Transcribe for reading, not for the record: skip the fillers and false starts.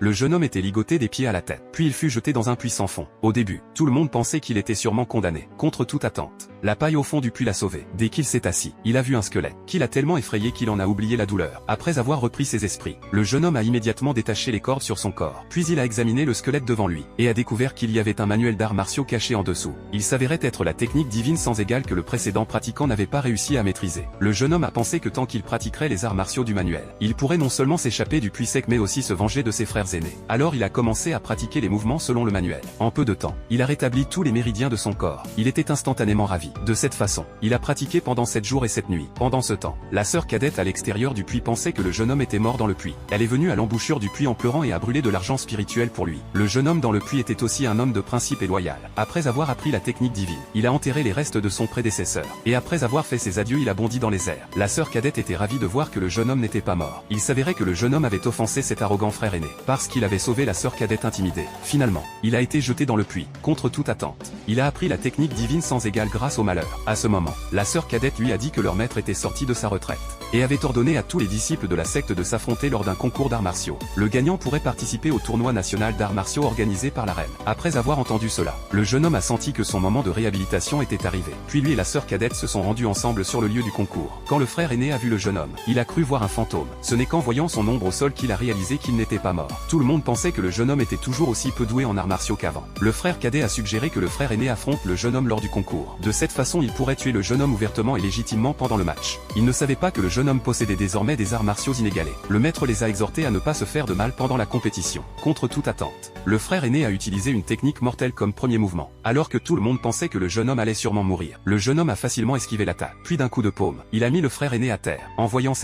Le jeune homme était ligoté des pieds à la tête. Puis il fut jeté dans un puits sans fond. Au début, tout le monde pensait qu'il était sûrement condamné. Contre toute attente, la paille au fond du puits l'a sauvé. Dès qu'il s'est assis, il a vu un squelette, qui l'a tellement effrayé qu'il en a oublié la douleur. Après avoir repris ses esprits, le jeune homme a immédiatement détaché les cordes sur son corps. Puis il a examiné le squelette devant lui, et a découvert qu'il y avait un manuel d'arts martiaux caché en dessous. Il s'avérait être la technique divine sans égale que le précédent pratiquant n'avait pas réussi à maîtriser. Le jeune homme a pensé que tant qu'il pratiquerait les arts martiaux du manuel, il pourrait non seulement s'échapper du puits sec mais aussi se venger de ses frères aînés. Alors il a commencé à pratiquer les mouvements selon le manuel. En peu de temps, il a rétabli tous les méridiens de son corps. Il était instantanément ravi. De cette façon, il a pratiqué pendant 7 jours et 7 nuits. Pendant ce temps, la sœur cadette à l'extérieur du puits pensait que le jeune homme était mort dans le puits. Elle est venue à l'embouchure du puits en pleurant et a brûlé de l'argent spirituel pour lui. Le jeune homme dans le puits était aussi un homme de principe et loyal. Après avoir appris la technique divine, il a enterré les restes de son prédécesseur. Et après avoir fait ses adieux, il a bondi dans les airs. La sœur cadette était ravie de voir que le jeune homme n'était pas mort. Il s'avérait que le jeune homme avait offensé cet arrogant frère aîné, parce qu'il avait sauvé la sœur cadette intimidée. Finalement, il a été jeté dans le puits, contre toute attente. Il a appris la technique divine sans égale grâce au malheur. À ce moment, la sœur cadette lui a dit que leur maître était sorti de sa retraite, et avait ordonné à tous les disciples de la secte de s'affronter lors d'un concours d'arts martiaux. Le gagnant pourrait participer au tournoi national d'arts martiaux organisé par la reine. Après avoir entendu cela, le jeune homme a senti que son moment de réhabilitation était arrivé. Puis lui et la sœur cadette se sont rendus ensemble sur le lieu du concours. Quand le frère aîné a vu le jeune homme, il a cru voir un fantôme. Ce n'est qu'en voyant son ombre au sol qu'il a réalisé qu'il n'était pas mort. Tout le monde pensait que le jeune homme était toujours aussi peu doué en arts martiaux qu'avant. Le frère cadet a suggéré que le frère aîné affronte le jeune homme lors du concours. De cette façon, il pourrait tuer le jeune homme ouvertement et légitimement pendant le match. Il ne savait pas que le jeune homme possédait désormais des arts martiaux inégalés. Le maître les a exhortés à ne pas se faire de mal pendant la compétition. Contre toute attente, le frère aîné a utilisé une technique mortelle comme premier mouvement. Alors que tout le monde pensait que le jeune homme allait sûrement mourir, le jeune homme a facilement esquivé l'attaque. Puis d'un coup de paume, il a mis le frère aîné à terre. En voyant cette